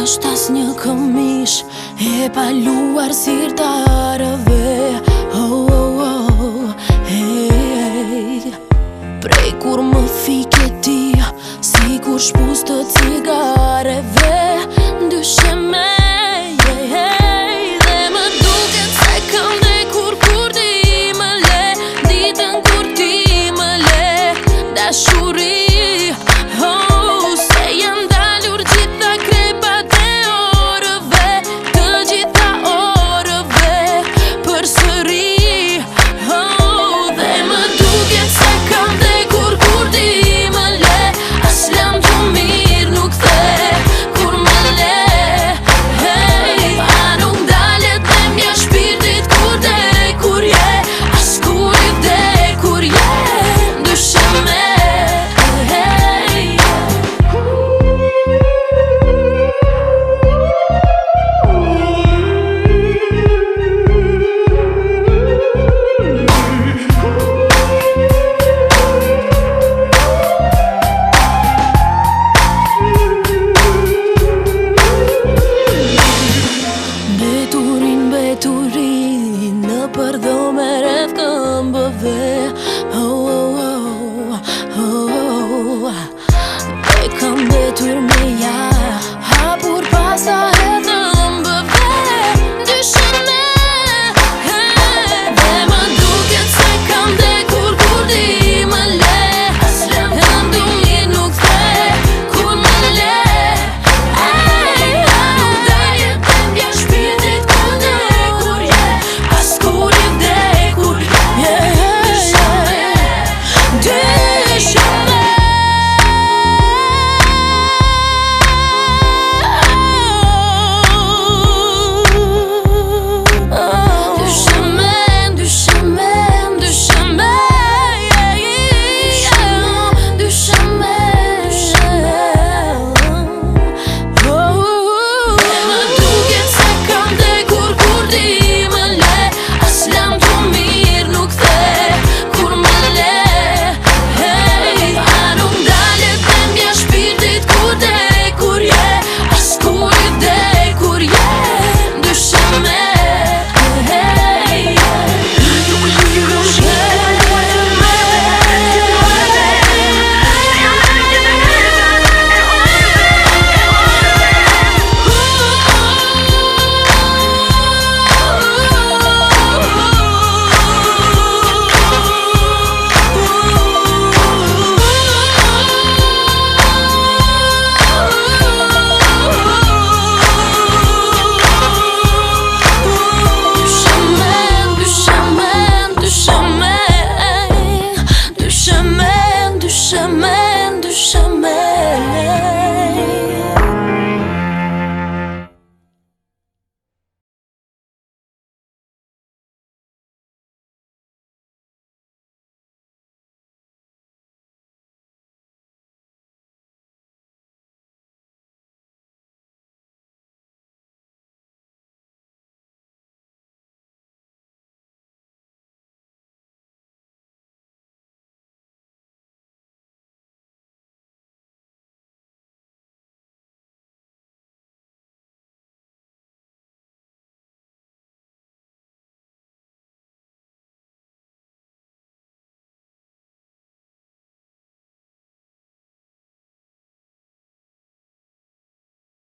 është as një këmish e paluar sirtarëve. Oh, oh, oh, hey. Prej kur më fike ti, si kur shpus të cigareve, ndyshe me, dhe më duket se kam kur ti më le, ditën kur ti më le dashuri. Beturin, në përdo me rreth këmbëve,